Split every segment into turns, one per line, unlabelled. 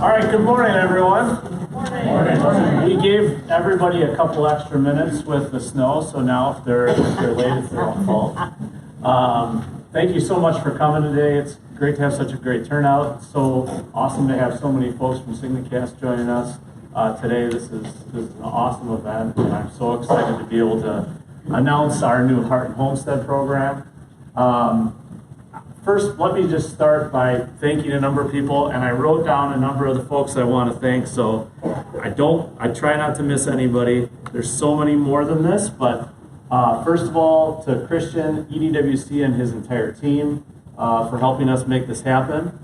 All right, good morning, everyone. Good morning. We gave everybody a couple extra minutes with the snow, so now if they're late, it's their own fault. Thank you so much for coming today. It's great to have such a great turnout. It's so awesome to have so many folks from Signacast joining us today. This is an awesome event, and I'm so excited to be able to announce our new Heart and Homestead program. First, let me just start by thanking a number of people, and I wrote down a number of the folks I want to thank, so I try not to miss anybody. There's so many more than this, but first of all, to Christian, EDWC, and his entire team for helping us make this happen.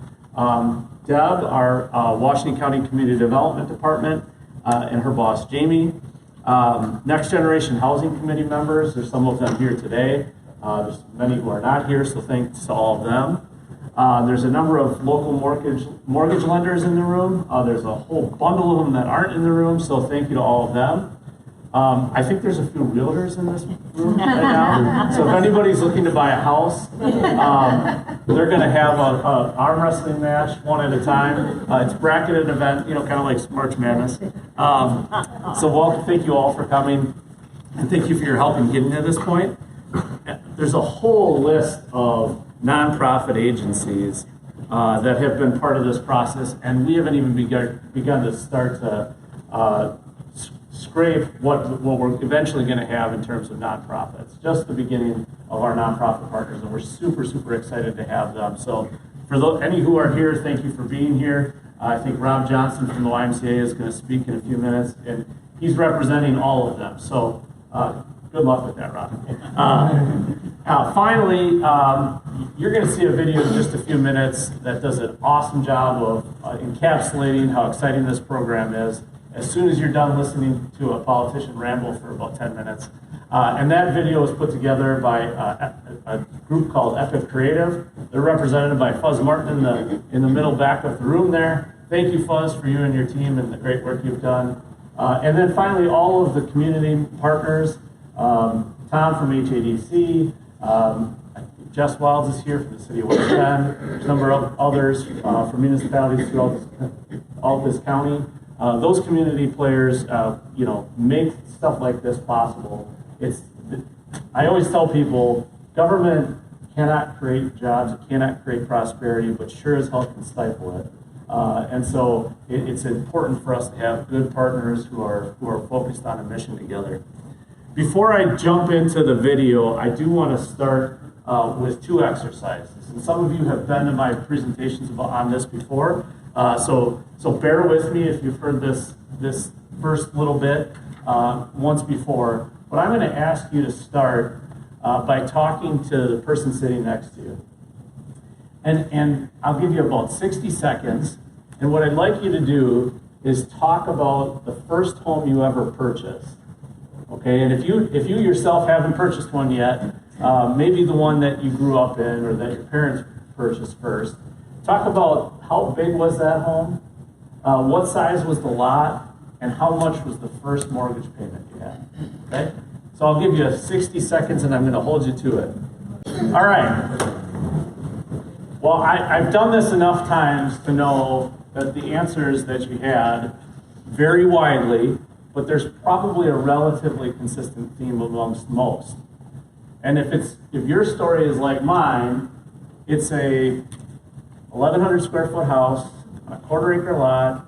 Deb, our Washington County Community Development Department, and her boss, Jamie. Next Generation Housing Committee members, there's some of them here today. There's many who are not here, so thanks to all of them. There's a number of local mortgage lenders in the room. There's a whole bundle of them that aren't in the room, so thank you to all of them. I think there's a few realtors in this room right now, so if anybody's looking to buy a house, they're going to have an arm wrestling match one at a time. It's a bracketed event, kind of like March Madness. So thank you all for coming, and thank you for your help in getting to this point. There's a whole list of nonprofit agencies that have been part of this process, and we haven't even begun to start to scrape what we're eventually going to have in terms of nonprofits. Just the beginning of our nonprofit partners, and we're super, super excited to have them. So for any who are here, thank you for being here. I think Rob Johnson from the YMCA is going to speak in a few minutes, and he's representing all of them. So good luck with that, Rob. Finally, you're going to see a video in just a few minutes that does an awesome job of encapsulating how exciting this program is. As soon as you're done listening to a politician ramble for about 10 minutes. And that video was put together by a group called Epic Creative. They're represented by Fuzz Martin in the middle back of the room there. Thank you, Fuzz, for you and your team and the great work you've done. And then finally, all of the community partners, Tom from HADC, Jess Wilds is here from the city of West Bend. There's a number of others from municipalities throughout all this county. Those community players, make stuff like this possible. I always tell people, government cannot create jobs, it cannot create prosperity, but sure as hell can stifle it. And so it's important for us to have good partners who are focused on a mission together. Before I jump into the video, I do want to start with two exercises. And some of you have been to my presentations on this before, so bear with me if you've heard this first little bit once before. But I'm going to ask you to start by talking to the person sitting next to you. And I'll give you about 60 seconds. And what I'd like you to do is talk about the first home you ever purchased. Okay, and if you yourself haven't purchased one yet, maybe the one that you grew up in or that your parents purchased first. Talk about how big was that home, what size was the lot, and how much was the first mortgage payment you had. Okay, so I'll give you 60 seconds, and I'm going to hold you to it. All right. Well, I've done this enough times to know that the answers that you had vary widely, but there's probably a relatively consistent theme amongst most. And if your story is like mine, it's a 1,100 square foot house on a quarter-acre lot.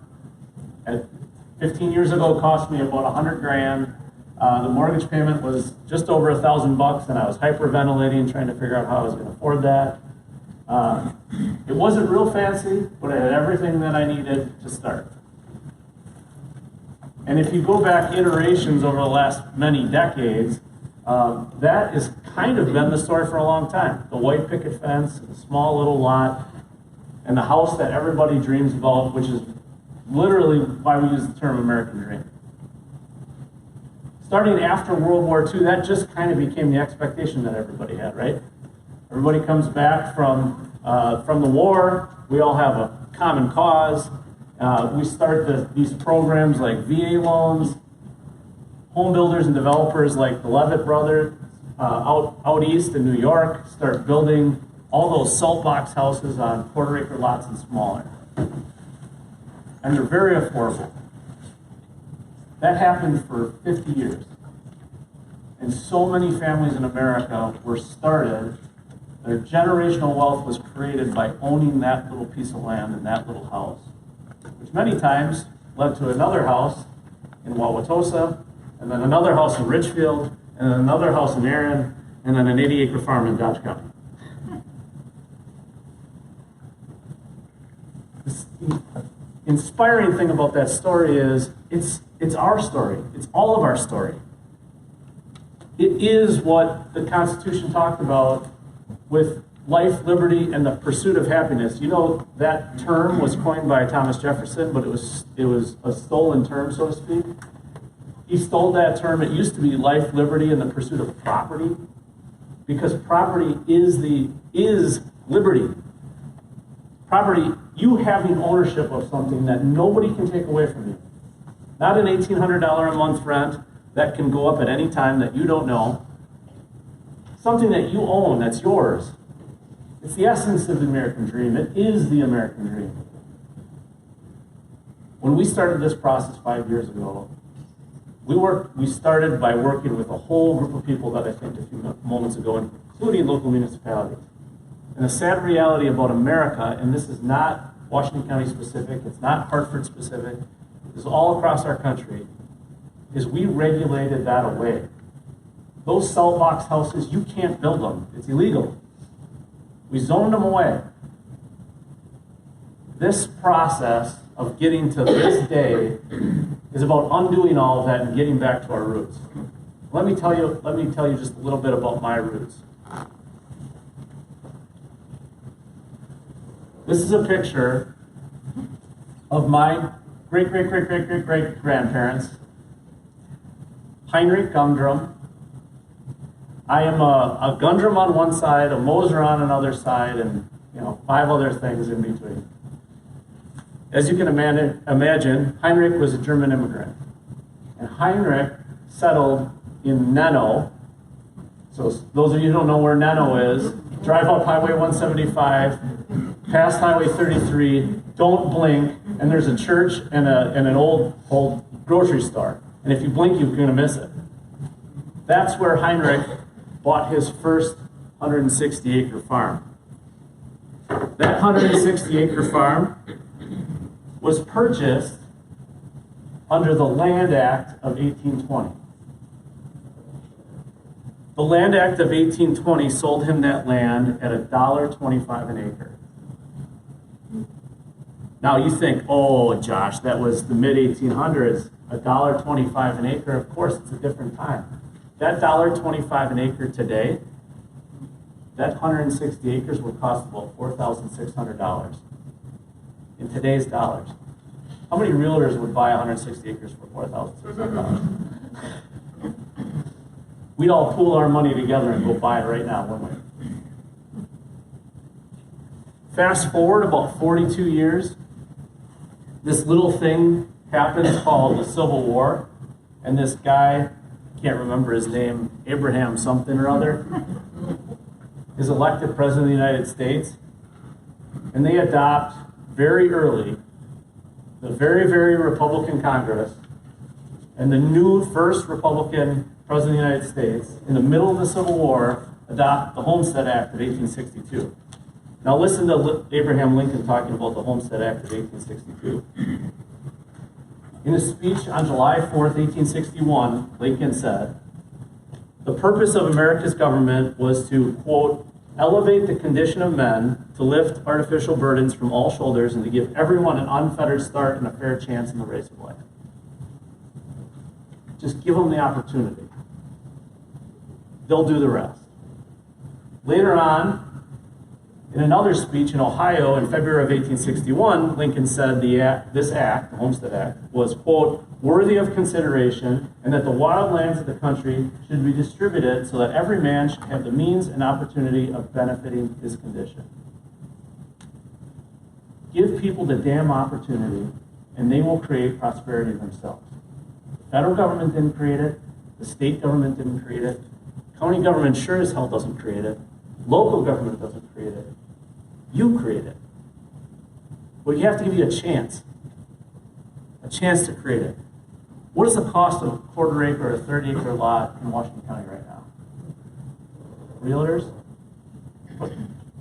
15 years ago, cost me about $100,000. The mortgage payment was just over $1,000, and I was hyperventilating, trying to figure out how I was going to afford that. It wasn't real fancy, but I had everything that I needed to start. And if you go back iterations over the last many decades, that has kind of been the story for a long time. The white picket fence, the small little lot, and the house that everybody dreams about, which is literally why we use the term American dream. Starting after World War II, that just kind of became the expectation that everybody had, right? Everybody comes back from the war. We all have a common cause. We start these programs like VA loans. Home builders and developers like the Levitt brothers out east in New York start building all those salt box houses on quarter-acre lots and smaller. and they're very affordable. That happened for 50 years. And so many families in America were started, their generational wealth was created by owning that little piece of land and that little house, which many times led to another house in Wauwatosa, and then another house in Richfield, and then another house in Erin, and then an 80-acre farm in Dodge County. The inspiring thing about that story is it's our story. It's all of our story. It is what the Constitution talked about with life, liberty, and the pursuit of happiness. You know, that term was coined by Thomas Jefferson, but it was a stolen term, so to speak. He stole that term. It used to be life, liberty, and the pursuit of property, because property is liberty. Property, you having ownership of something that nobody can take away from you. Not an $1,800 a month rent that can go up at any time that you don't know. Something that you own, that's yours. It's the essence of the American dream. It is the American dream. When we started this process 5 years ago, we started by working with a whole group of people that I thanked a few moments ago, including local municipalities. And the sad reality about America, and this is not Washington County specific, it's not Hartford specific, it's all across our country, is we regulated that away. Those cell box houses, you can't build them. It's illegal. We zoned them away. This process of getting to this day is about undoing all of that and getting back to our roots. Let me tell you just a little bit about my roots. This is a picture of my great-great-great-great-great-great-grandparents. Heinrich Gundrum. I am a Gundrum on one side, a Moser on another side, and 5 other things in between. As you can imagine, Heinrich was a German immigrant. And Heinrich settled in Neno. So those of you who don't know where Neno is, drive up Highway 175, past Highway 33, don't blink, and there's a church and an old grocery store. And if you blink, you're going to miss it. That's where Heinrich bought his first 160-acre farm. That 160-acre farm was purchased under the Land Act of 1820. The Land Act of 1820 sold him that land at $1.25 an acre. Now you think, oh, Josh, that was the mid-1800s, $1.25 an acre. Of course, it's a different time. That $1.25 an acre today, that 160 acres would cost about $4,600 in today's dollars. How many realtors would buy 160 acres for $4,600? We'd all pool our money together and go buy it right now, wouldn't we? Fast forward about 42 years, this little thing happens called the Civil War, and this guy, can't remember his name, Abraham something or other, is elected president of the United States, and they adopt very early the very, very Republican Congress and the new first Republican president of the United States, in the middle of the Civil War, adopt the Homestead Act of 1862. Now listen to Abraham Lincoln talking about the Homestead Act of 1862. In a speech on July 4th, 1861, Lincoln said, "The purpose of America's government was to, quote, elevate the condition of men, to lift artificial burdens from all shoulders, and to give everyone an unfettered start and a fair chance in the race of life." Just give them the opportunity. They'll do the rest. Later on, in another speech in Ohio in February of 1861, Lincoln said this act, the Homestead Act, was, quote, worthy of consideration, and that the wild lands of the country should be distributed so that every man should have the means and opportunity of benefiting his condition. Give people the damn opportunity, and they will create prosperity themselves. The federal government didn't create it. The state government didn't create it. County government sure as hell doesn't create it. Local government doesn't create it. You create it. But you have to give you a chance. chance to create it. What is the cost of a quarter acre or a 30-acre lot in Washington County right now? Realtors? You're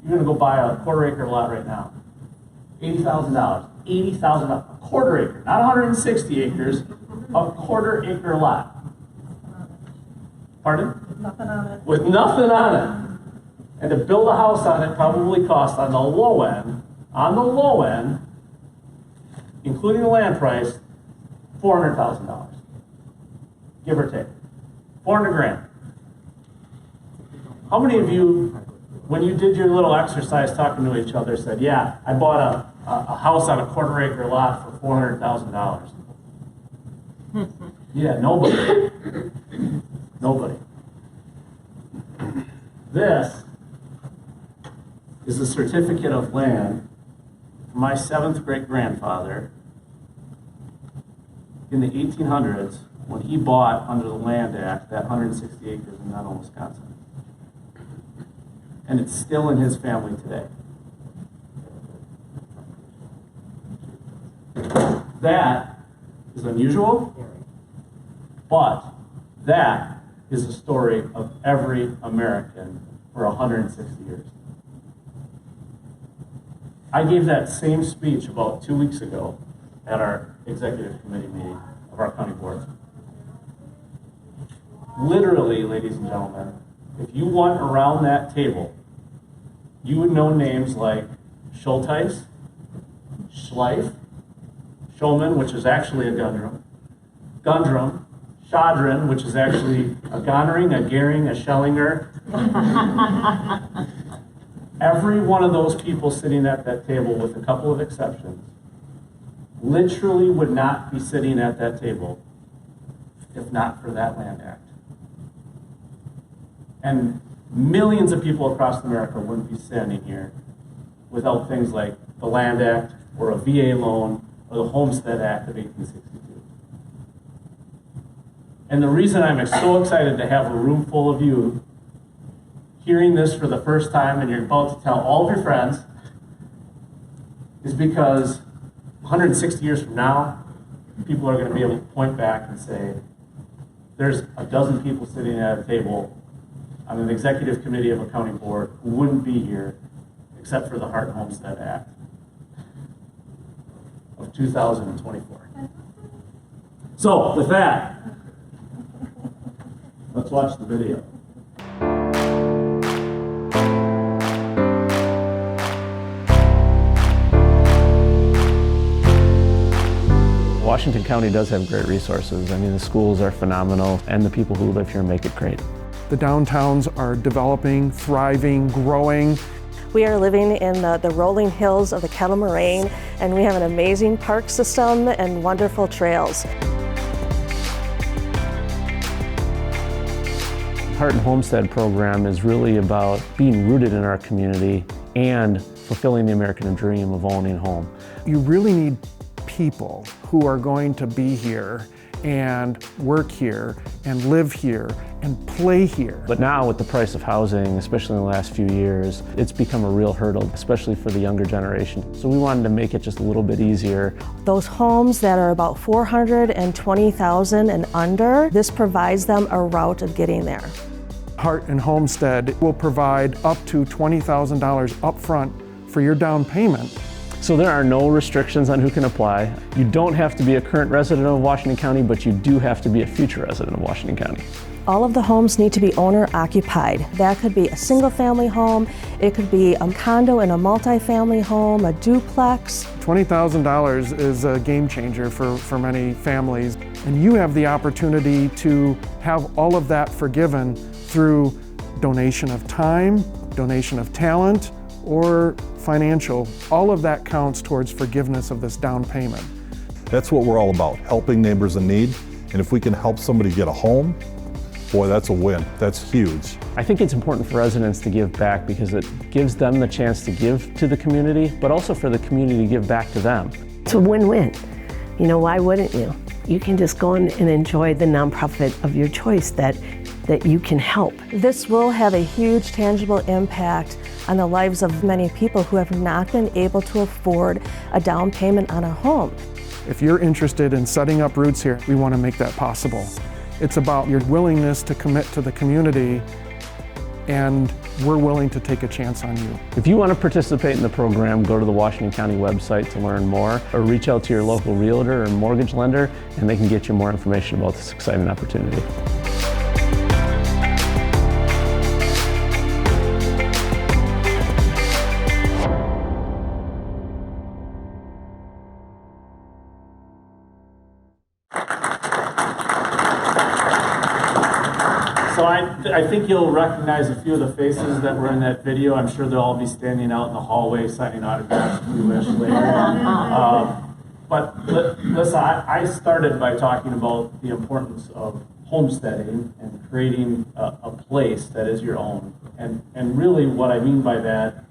gonna go buy a quarter acre lot right now. $80,000. $80,000. A quarter acre, not 160 acres, a quarter acre lot. Pardon?
Nothing on it.
With nothing on it. And to build a house on it probably costs on the low end, including the land price, $400,000. Give or take. 400 grand. How many of you, when you did your little exercise talking to each other, said, yeah, I bought a house on a quarter acre lot for $400,000? Yeah, nobody. Nobody. This is a certificate of land from my 7th great-grandfather in the 1800s when he bought under the Land Act that 160 acres in Menlo, Wisconsin. And it's still in his family today. That is unusual, but that is the story of every American for 160 years. I gave that same speech about 2 weeks ago at our executive committee meeting of our county board. Literally, ladies and gentlemen, if you went around that table, you would know names like Schulteis, Schleif, Shulman, which is actually a Gundrum, Shadrin, which is actually a Gonnering, a Gehring, a Schellinger. Every one of those people sitting at that table, with a couple of exceptions, literally would not be sitting at that table if not for that Land Act. And millions of people across America wouldn't be standing here without things like the Land Act or a VA loan or the Homestead Act of 1862. And the reason I'm so excited to have a room full of you hearing this for the first time and you're about to tell all of your friends is because 160 years from now, people are going to be able to point back and say, there's a dozen people sitting at a table on an executive committee of a county board who wouldn't be here except for the Hart and Homestead Act of 2024. So, with that, let's watch the video.
Washington County does have great resources. I mean, the schools are phenomenal, and the people who live here make it great.
The downtowns are developing, thriving, growing.
We are living in the rolling hills of the Kettle Moraine, and we have an amazing park system and wonderful trails.
Hart and Homestead program is really about being rooted in our community and fulfilling the American dream of owning a home.
You really need people who are going to be here and work here and live here and play here.
But now with the price of housing, especially in the last few years, it's become a real hurdle, especially for the younger generation. So we wanted to make it just a little bit easier.
Those homes that are about $420,000 and under, this provides them a route of getting there.
Hart and Homestead will provide up to $20,000 upfront for your down payment.
So there are no restrictions on who can apply. You don't have to be a current resident of Washington County, but you do have to be a future resident of Washington County.
All of the homes need to be owner occupied. That could be a single family home, it could be a condo in a multi-family home, a duplex.
$20,000 is a game changer for many families. And you have the opportunity to have all of that forgiven through donation of time, donation of talent, or financial. All of that counts towards forgiveness of this down payment.
That's what we're all about, helping neighbors in need. And if we can help somebody get a home, boy, that's a win. That's huge.
I think it's important for residents to give back because it gives them the chance to give to the community, but also for the community to give back to them.
It's a win-win. You know, why wouldn't you? You can just go in and enjoy the nonprofit of your choice that you can help.
This will have a huge tangible impact on the lives of many people who have not been able to afford a down payment on a home.
If you're interested in setting up roots here, we want to make that possible. It's about your willingness to commit to the community, and we're willing to take a chance on you.
If you want to participate in the program, go to the Washington County website to learn more, or reach out to your local realtor or mortgage lender, and they can get you more information about this exciting opportunity.
So I think you'll recognize a few of the faces that were in that video. I'm sure they'll all be standing out in the hallway signing autographs if you wish later. But listen, I started by talking about the importance of homesteading and creating a place that is your own. And really what I mean by that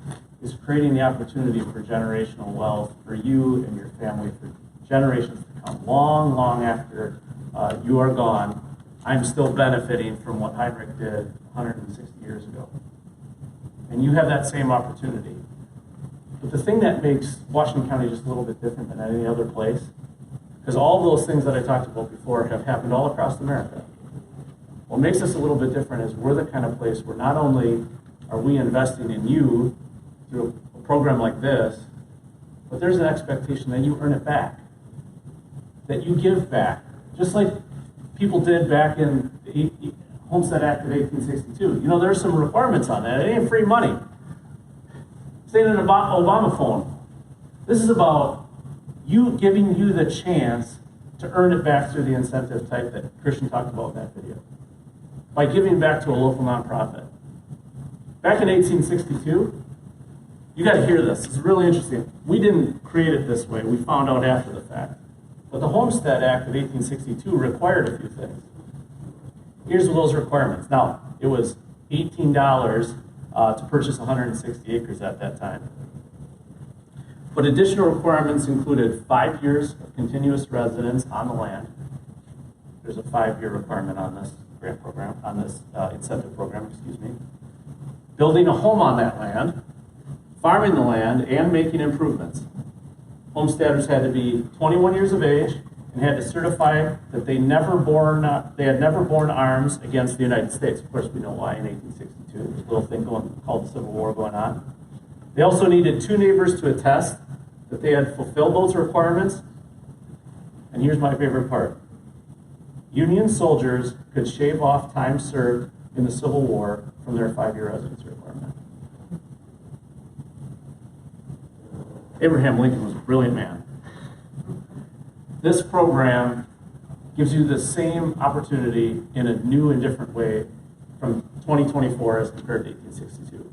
is creating the opportunity for generational wealth for you and your family for generations to come. Long, long after you are gone, I'm still benefiting from what Heinrich did 160 years ago. And you have that same opportunity. But the thing that makes Washington County just a little bit different than any other place, because all those things that I talked about before have happened all across America. What makes us a little bit different is we're the kind of place where not only are we investing in you through a program like this, but there's an expectation that you earn it back, that you give back, just like people did back in the Homestead Act of 1862. You know, there's some requirements on that. It ain't free money. This ain't an Obama phone. This is about you giving you the chance to earn it back through the incentive type that Christian talked about in that video, by giving back to a local nonprofit. Back in 1862, you got to hear this. It's really interesting. We didn't create it this way. We found out after the fact. But the Homestead Act of 1862 required a few things. Here's those requirements. Now, it was $18 to purchase 160 acres at that time. But additional requirements included 5 years of continuous residence on the land. There's a 5-year requirement on this grant program, on this incentive program, excuse me. Building a home on that land, farming the land, and making improvements. Homesteaders had to be 21 years of age and had to certify that they had never borne arms against the United States. Of course, we know why in 1862. There's a little thing called the Civil War going on. They also needed 2 neighbors to attest that they had fulfilled those requirements. And here's my favorite part. Union soldiers could shave off time served in the Civil War from their 5-year residence requirement. Abraham Lincoln was a brilliant man. This program gives you the same opportunity in a new and different way from 2024 as compared to 1862.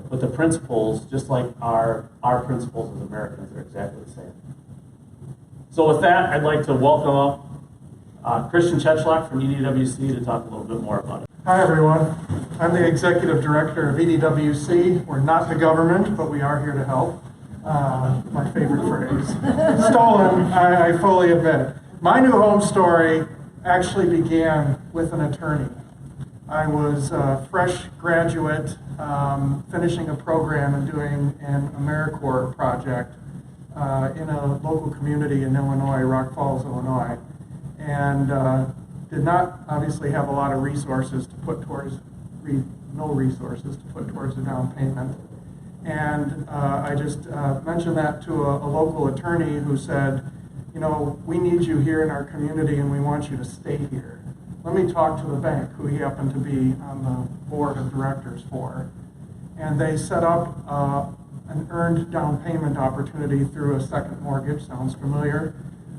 But the principles, just like our principles as Americans, are exactly the same. So with that, I'd like to welcome up Christian Chechlock from EDWC to talk a little bit more about it.
Hi, everyone. I'm the Executive Director of EDWC. We're not the government, but we are here to help. My favorite phrase. Stolen, I fully admit. My new home story actually began with an attorney. I was a fresh graduate, finishing a program and doing an AmeriCorps project in a local community in Illinois, Rock Falls, Illinois, and did not obviously have a lot of resources to put towards, no resources to put towards a down payment. And I just mentioned that to a local attorney who said, you know, we need you here in our community and we want you to stay here. Let me talk to the bank, who he happened to be on the board of directors for. And they set up an earned down payment opportunity through a second mortgage, sounds familiar,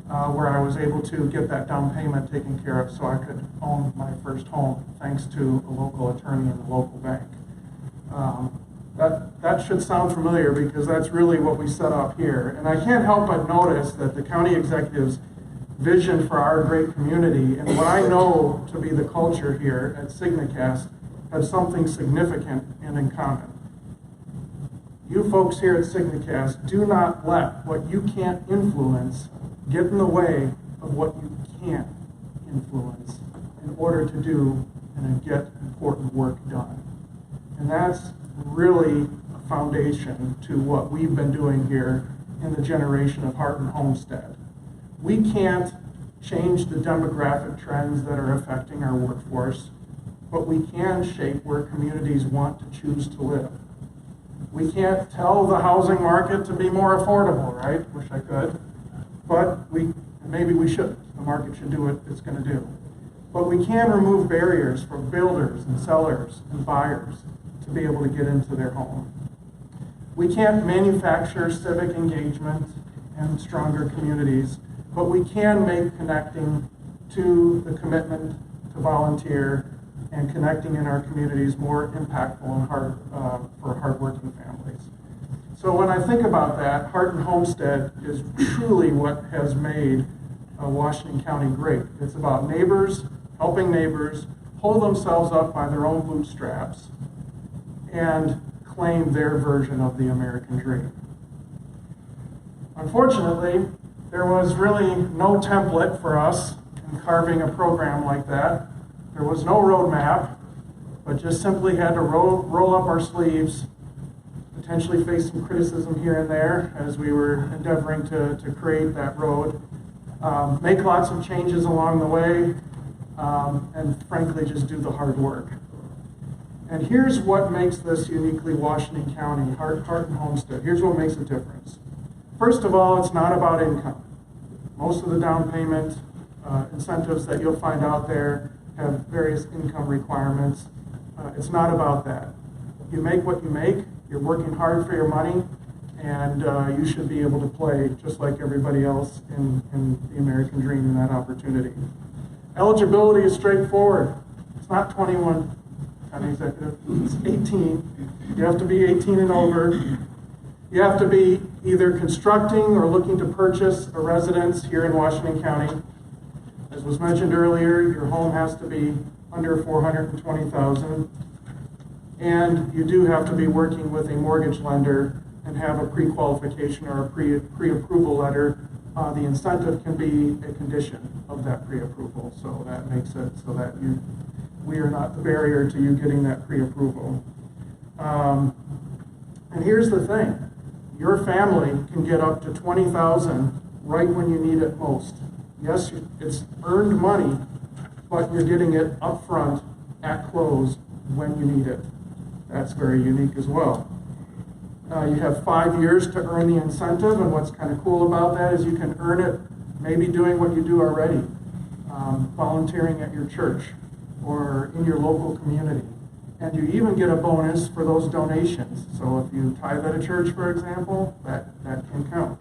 where I was able to get that down payment taken care of so I could own my first home, thanks to a local attorney and a local bank. That should sound familiar because that's really what we set up here. And I can't help but notice that the county executive's vision for our great community and what I know to be the culture here at Signacast have something significant and in common. You folks here at Signacast, do not let what you can't influence get in the way of what you can influence in order to do and get important work done. And that's really a foundation to what we've been doing here in the generation of Heart and Homestead. We can't change the demographic trends that are affecting our workforce, but we can shape where communities want to choose to live. We can't tell the housing market to be more affordable, right? Wish I could. But maybe we should. The market should do what it's going to do. But we can remove barriers for builders and sellers and buyers to be able to get into their home. We can't manufacture civic engagement and stronger communities, but we can make connecting to the commitment to volunteer and connecting in our communities more impactful and for hardworking families. So when I think about that, Heart and Homestead is truly what has made Washington County great. It's about neighbors, helping neighbors pull themselves up by their own bootstraps and claim their version of the American dream. Unfortunately, there was really no template for us in carving a program like that. There was no roadmap, but just simply had to roll up our sleeves, potentially face some criticism here and there as we were endeavoring to create that road, make lots of changes along the way, and frankly just do the hard work. And here's what makes this uniquely Washington County, Heart and Homestead. Here's what makes a difference. First of all, it's not about income. Most of the down payment incentives that you'll find out there have various income requirements. It's not about that. You make what you make, you're working hard for your money, and you should be able to play just like everybody else in the American dream and that opportunity. Eligibility is straightforward. It's not 21, County Executive, it's 18. You have to be 18 and over. You have to be either constructing or looking to purchase a residence here in Washington County. As was mentioned earlier, your home has to be under $420,000, and you do have to be working with a mortgage lender and have a pre-qualification or a pre-approval letter. The incentive can be a condition of that pre-approval, so that makes it so that we are not the barrier to you getting that pre-approval. And here's the thing. Your family can get up to $20,000 right when you need it most. Yes, it's earned money, but you're getting it up front at close when you need it. That's very unique as well. You have 5 years to earn the incentive, and what's kind of cool about that is you can earn it maybe doing what you do already, volunteering at your church or in your local community. And you even get a bonus for those donations. So if you tithe at a church, for example, that can count.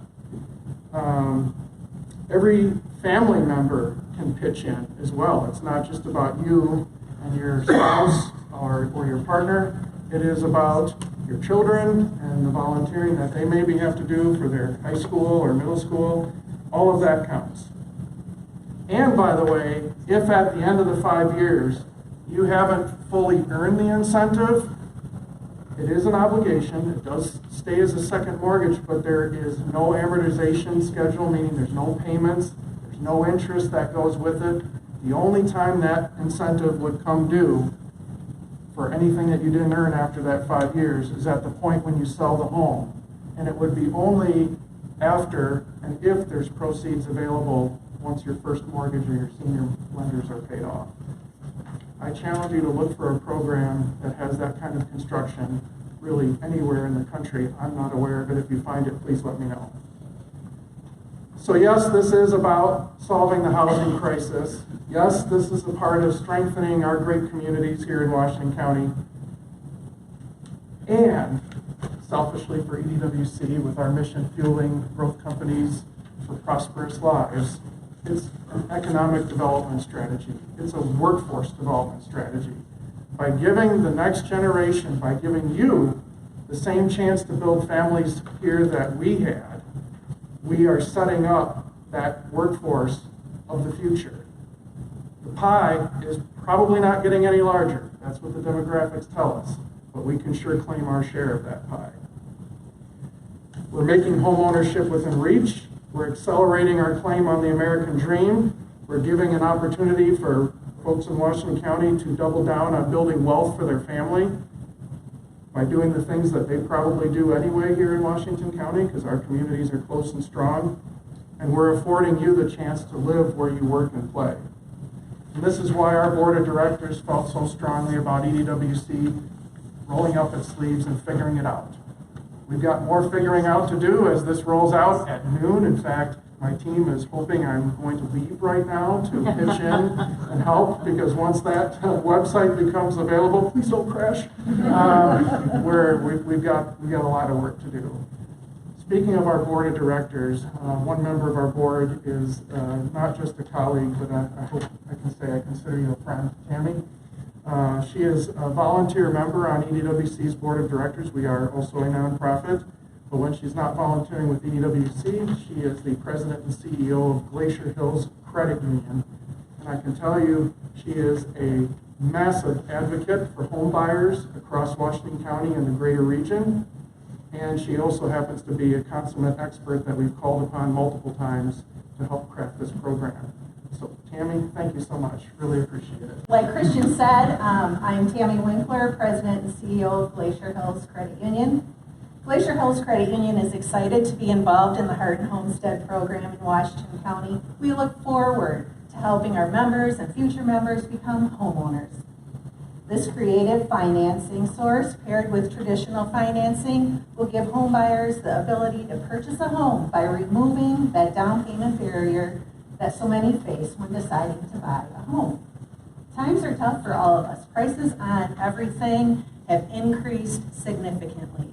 Every family member can pitch in as well. It's not just about you and your spouse or your partner. It is about your children and the volunteering that they maybe have to do for their high school or middle school. All of that counts. And by the way, if at the end of the 5 years you haven't fully earned the incentive, it is an obligation. It does stay as a second mortgage, but there is no amortization schedule, meaning there's no payments, there's no interest that goes with it. The only time that incentive would come due for anything that you didn't earn after that 5 years is at the point when you sell the home. And it would be only after and if there's proceeds available once your first mortgage or your senior lenders are paid off. I challenge you to look for a program that has that kind of construction really anywhere in the country. I'm not aware of it. If you find it, please let me know. So yes, this is about solving the housing crisis. Yes, this is a part of strengthening our great communities here in Washington County. And selfishly for EDWC, with our mission fueling growth companies for prosperous lives, it's an economic development strategy. It's a workforce development strategy. By giving the next generation, by giving you the same chance to build families here that we had, we are setting up that workforce of the future. The pie is probably not getting any larger. That's what the demographics tell us. But we can sure claim our share of that pie. We're making home ownership within reach. We're accelerating our claim on the American dream. We're giving an opportunity for folks in Washington County to double down on building wealth for their family by doing the things that they probably do anyway here in Washington County, because our communities are close and strong. and we're affording you the chance to live where you work and play. And this is why our board of directors felt so strongly about EDWC rolling up its sleeves and figuring it out. We've got more figuring out to do as this rolls out at noon. In fact, my team is hoping I'm going to leave right now to pitch in and help, because once that website becomes available, please don't crash, we've got a lot of work to do. Speaking of our board of directors, one member of our board is not just a colleague, but I hope I can say I consider you a friend, Tammy. She is a volunteer member on EDWC's board of directors. We are also a nonprofit, but when she's not volunteering with EDWC, she is the president and CEO of Glacier Hills Credit Union. And I can tell you, she is a massive advocate for home buyers across Washington County and the greater region. And she also happens to be a consummate expert that we've called upon multiple times to help craft this program. So Tammy, thank you so much. Really appreciate it.
Like Christian said, I'm Tammy Winkler, President and CEO of Glacier Hills Credit Union. Glacier Hills Credit Union is excited to be involved in the Heart and Homestead program in Washington County. We look forward to helping our members and future members become homeowners. This creative financing source, paired with traditional financing, will give home buyers the ability to purchase a home by removing that down payment barrier that so many face when deciding to buy a home. Times are tough for all of us. Prices on everything have increased significantly.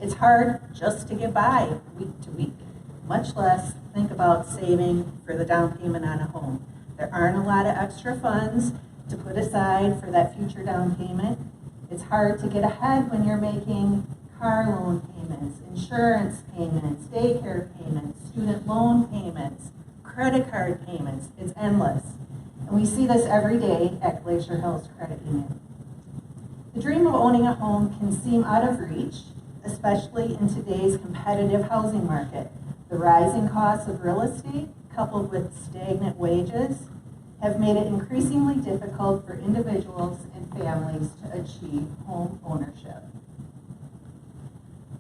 It's hard just to get by week to week, much less think about saving for the down payment on a home. There aren't a lot of extra funds to put aside for that future down payment. It's hard to get ahead when you're making car loan payments, insurance payments, daycare payments, student loan payments, credit card payments. It's endless. And we see this every day at Glacier Hills Credit Union. The dream of owning a home can seem out of reach, especially in today's competitive housing market. The rising costs of real estate, coupled with stagnant wages, have made it increasingly difficult for individuals and families to achieve home ownership.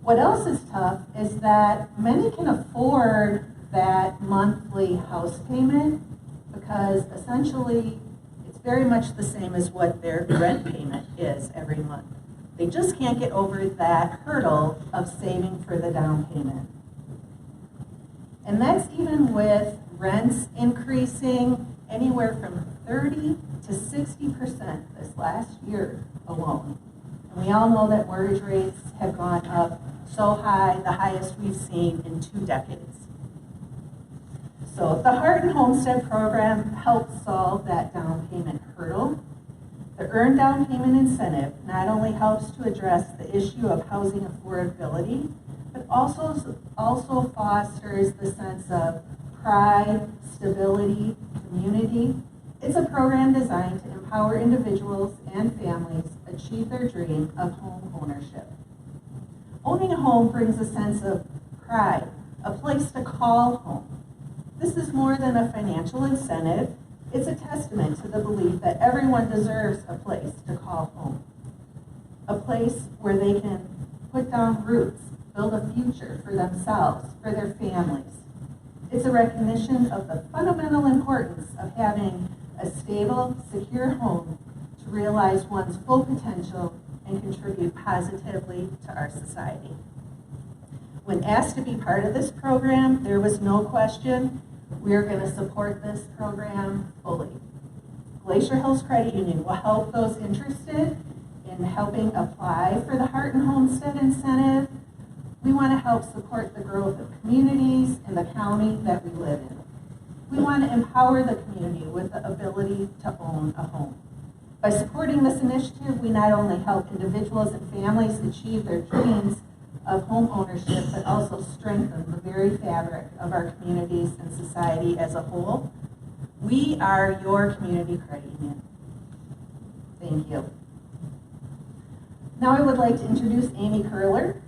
What else is tough is that many can afford that monthly house payment because essentially it's very much the same as what their rent payment is every month. They just can't get over that hurdle of saving for the down payment. And that's even with rents increasing anywhere from 30 to 60% this last year alone. And we all know that mortgage rates have gone up so high, the highest we've seen in 2 decades. So the Heart and Homestead program helps solve that down payment hurdle. The Earned Down Payment Incentive not only helps to address the issue of housing affordability, but also fosters the sense of pride, stability, community. It's a program designed to empower individuals and families achieve their dream of home ownership. Owning a home brings a sense of pride, a place to call home. This is more than a financial incentive. It's a testament to the belief that everyone deserves a place to call home, a place where they can put down roots, build a future for themselves, for their families. It's a recognition of the fundamental importance of having a stable, secure home to realize one's full potential and contribute positively to our society. When asked to be part of this program, there was no question we are going to support this program fully. Glacier Hills Credit Union will help those interested in helping apply for the Heart and Homestead incentive. We want to help support the growth of communities in the county that we live in. We want to empower the community with the ability to own a home. By supporting this initiative, we not only help individuals and families achieve their dreams of home ownership, but also strengthen the very fabric of our communities and society as a whole. We are your community credit union. Thank you. Now I would like to introduce Amy Curler.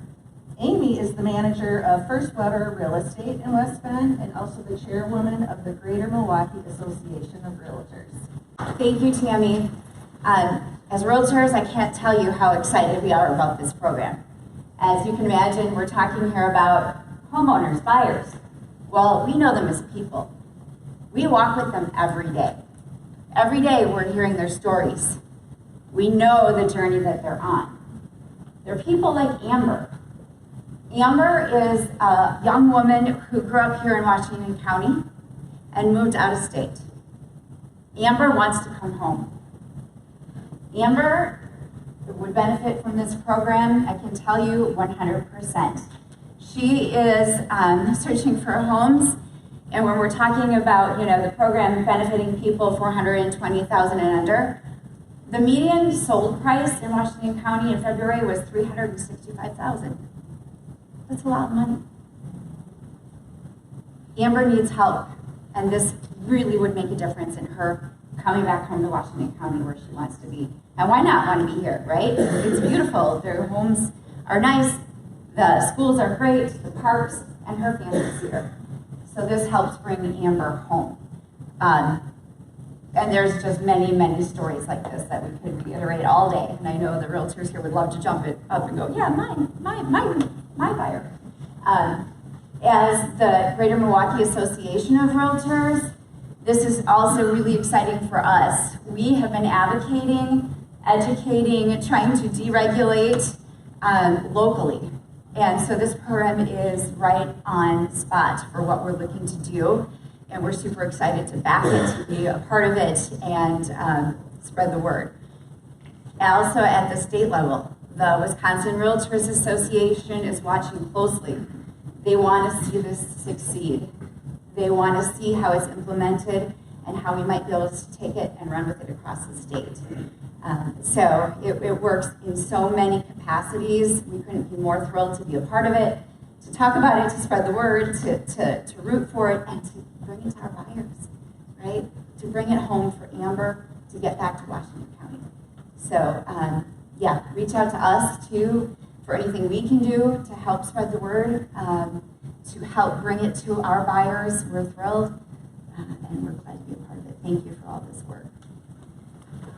Amy is the manager of First Weber Real Estate in West Bend and also the chairwoman of the Greater Milwaukee Association of Realtors.
Thank you, Tammy. As realtors, I can't tell you how excited we are about this program. As you can imagine, we're talking here about homeowners, buyers. Well, we know them as people. We walk with them every day. Every day we're hearing their stories. We know the journey that they're on. They're people like Amber. Amber is a young woman who grew up here in Washington County and moved out of state. Amber wants to come home. Amber would benefit from this program, I can tell you 100%. She is searching for homes, and when we're talking about the program benefiting people $420,000 and under, the median sold price in Washington County in February was $365,000. That's a lot of money. Amber needs help, and this really would make a difference in her coming back home to Washington County where she wants to be. And why not want to be here, right? It's beautiful. Their homes are nice. The schools are great, the parks, and her family's here. So this helps bring Amber home. And there's just many, many stories like this that we could reiterate all day. And I know the realtors here would love to jump it up and go, yeah, my buyer. As the Greater Milwaukee Association of Realtors, this is also really exciting for us. We have been advocating, educating, trying to deregulate locally. And so this program is right on spot for what we're looking to do. And we're super excited to back it, to be a part of it, and spread the word. Also at the state level, the Wisconsin Realtors Association is watching closely. They want to see this succeed. They want to see how it's implemented and how we might be able to take it and run with it across the state. So it works in so many capacities. We couldn't be more thrilled to be a part of it, to talk about it, to spread the word, to root for it, and to bring it to our buyers, right? To bring it home for Amber to get back to Washington County. So yeah, reach out to us too for anything we can do to help spread the word, to help bring it to our buyers. We're thrilled, and we're glad to be a part of it. Thank you for all this work.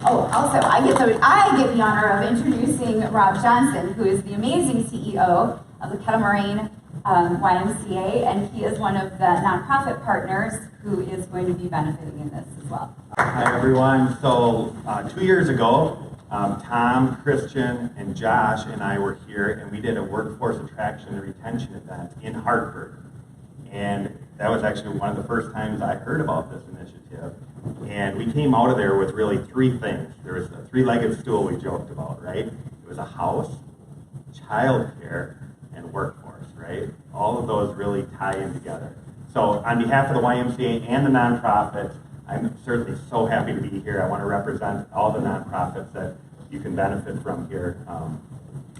Oh, also, I get the honor of introducing Rob Johnson, who is the amazing CEO of the Kettle Moraine YMCA, and he is one of the nonprofit partners who is going to be benefiting in this as well.
Hi, everyone. So 2 years ago, Tom, Christian, and Josh and I were here, and we did a workforce attraction and retention event in Hartford. And that was actually one of the first times I heard about this initiative. And we came out of there with really three things. There was a three-legged stool we joked about, right? It was a house, childcare, and workforce, right? All of those really tie in together. So on behalf of the YMCA and the nonprofits, I'm certainly so happy to be here. I want to represent all the nonprofits that you can benefit from here.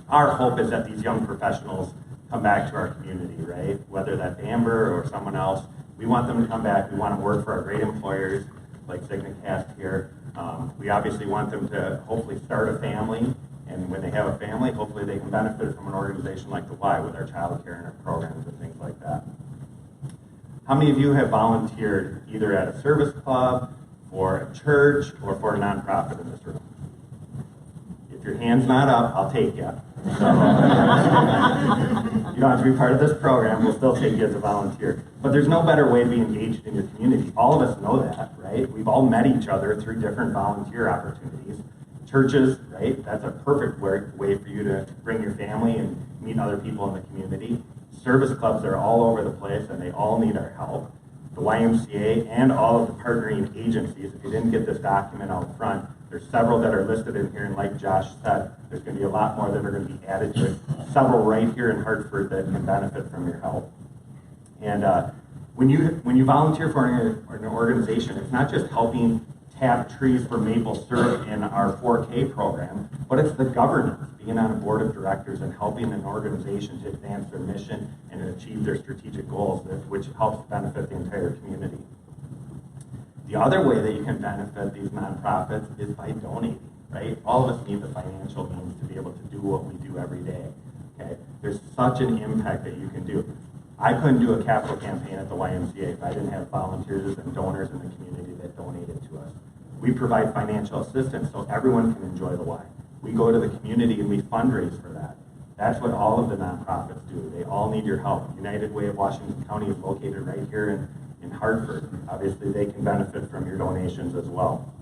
Our hope is that these young professionals come back to our community, right? Whether that's Amber or someone else, we want them to come back. We want to work for our great employers like Signacast here. We obviously want them to hopefully start a family, and when they have a family, hopefully they can benefit from an organization like the Y with our child care and our programs and things like that. How many of you have volunteered either at a service club, for a church, or for a nonprofit in this room? If your hand's not up, I'll take you. So, you don't have to be part of this program, we'll still take you as a volunteer. But there's no better way to be engaged in your community. All of us know that, right? We've all met each other through different volunteer opportunities. Churches, right? That's a perfect way for you to bring your family and meet other people in the community. Service clubs are all over the place, and they all need our help. The YMCA and all of the partnering agencies, if you didn't get this document out front, there's several that are listed in here, and like Josh said, there's going to be a lot more that are going to be added to it. Several right here in Hartford that can benefit from your help. And when you volunteer for an organization, it's not just helping tap trees for maple syrup in our 4K program, but it's the governance, being on a board of directors and helping an organization to advance their mission and achieve their strategic goals, which helps benefit the entire community. The other way that you can benefit these nonprofits is by donating, right? All of us need the financial means to be able to do what we do every day, okay? There's such an impact that you can do. I couldn't do a capital campaign at the YMCA if I didn't have volunteers and donors in the community that donated to us. We provide financial assistance so everyone can enjoy the Y. We go to the community and we fundraise for that. That's what all of the nonprofits do. They all need your help. United Way of Washington County is located right here in Hartford. Obviously, they can benefit from your donations as well.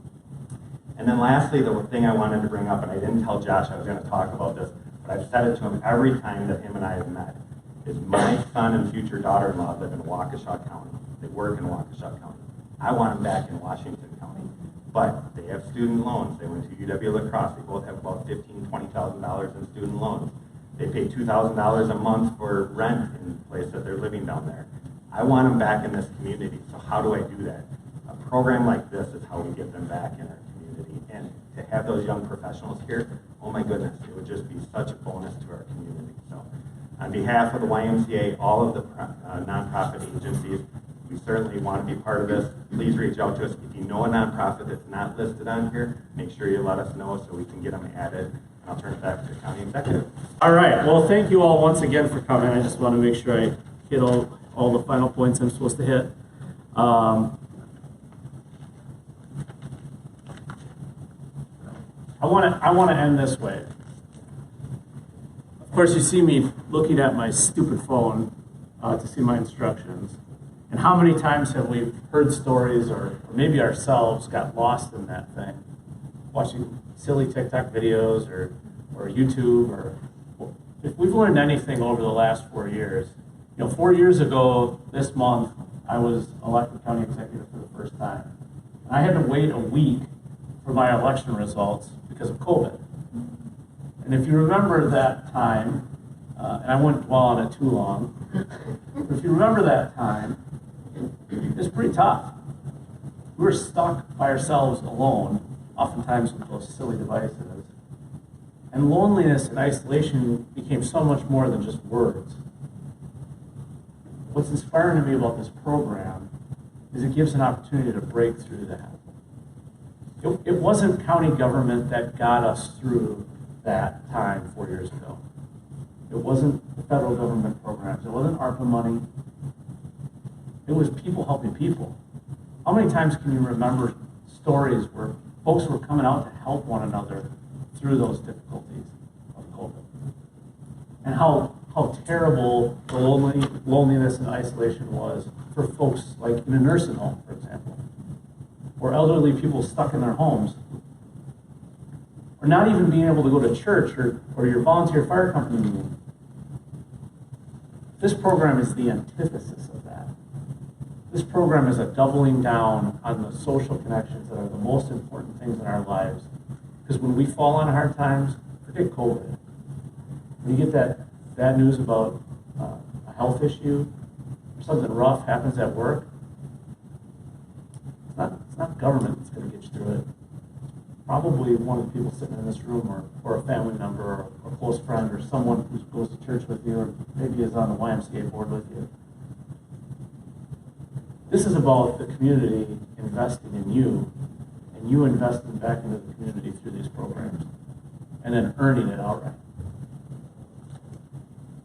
And then lastly, the thing I wanted to bring up, and I didn't tell Josh I was going to talk about this, but I've said it to him every time that him and I have met, is my son and future daughter-in-law live in Waukesha County. They work in Waukesha County. I want them back in Washington County. But they have student loans. They went to UW La Crosse. They both have about $15,000, $20,000 in student loans. They pay $2,000 a month for rent in the place that they're living down there. I want them back in this community. So how do I do that? A program like this is how we get them back in our community. And to have those young professionals here, oh my goodness, it would just be such a bonus to our community. So on behalf of the YMCA, all of the nonprofit agencies, we certainly want to be part of this. Please reach out to us. If you know a nonprofit that's not listed on here, make sure you let us know so we can get them added. And I'll turn it back to the county executive.
All right, well, thank you all once again for coming. I just want to make sure I hit all the final points I'm supposed to hit. I want to end this way. Of course, you see me looking at my stupid phone to see my instructions. And how many times have we heard stories, or maybe ourselves got lost in that thing, watching silly TikTok videos or YouTube, or if we've learned anything over the last 4 years, 4 years ago this month, I was elected county executive for the first time. And I had to wait a week for my election results because of COVID. And if you remember that time, and I wouldn't dwell on it too long, but if you remember that time, it was pretty tough. We were stuck by ourselves alone, oftentimes with those silly devices. And loneliness and isolation became so much more than just words. What's inspiring to me about this program is it gives an opportunity to break through that. It wasn't county government that got us through that time 4 years ago. It wasn't the federal government programs. It wasn't ARPA money. It was people helping people. How many times can you remember stories where folks were coming out to help one another through those difficulties of COVID? And how terrible the loneliness and isolation was for folks like in a nursing home, for example, or elderly people stuck in their homes, or not even being able to go to church or your volunteer fire company meeting. This program is the antithesis of that. This program is a doubling down on the social connections that are the most important things in our lives. Because when we fall on hard times, forget COVID. When you get that news about a health issue, or something rough happens at work, it's not government that's going to get you through it. Probably one of the people sitting in this room, or a family member, or a close friend, or someone who goes to church with you, or maybe is on the YMCA board with you. This is about the community investing in you, and you investing back into the community through these programs, and then earning it outright.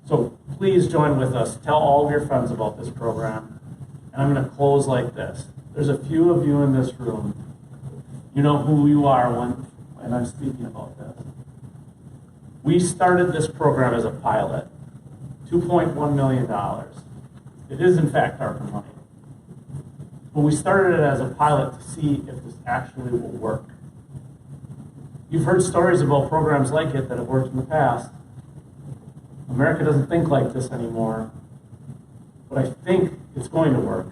So please join with us. Tell all of your friends about this program. And I'm going to close like this. There's a few of you in this room. You know who you are when I'm speaking about this. We started this program as a pilot, $2.1 million. It is, in fact, ARPA money. But we started it as a pilot to see if this actually will work. You've heard stories about programs like it that have worked in the past. America doesn't think like this anymore, but I think it's going to work.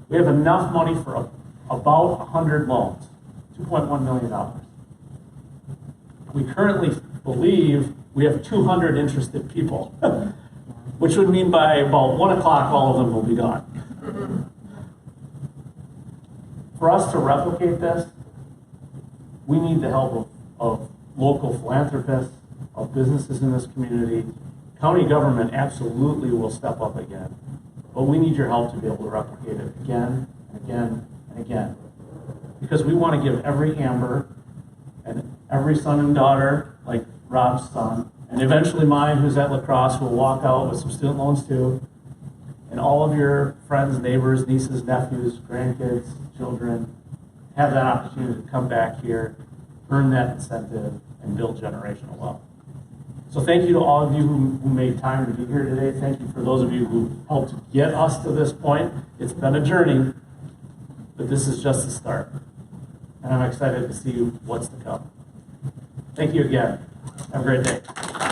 We have enough money for about 100 loans, $2.1 million. We currently believe we have 200 interested people, which would mean by about 1 o'clock, all of them will be gone. For us to replicate this, we need the help of local philanthropists, of businesses in this community. County government absolutely will step up again, but we need your help to be able to replicate it again and again and again. Because we want to give every Amber and every son and daughter, like Rob's son, and eventually mine, who's at La Crosse, who will walk out with some student loans too, and all of your friends, neighbors, nieces, nephews, grandkids, children, have that opportunity to come back here, earn that incentive, and build generational wealth. So thank you to all of you who made time to be here today. Thank you for those of you who helped get us to this point. It's been a journey, but this is just the start. And I'm excited to see what's to come. Thank you again. Have a great day.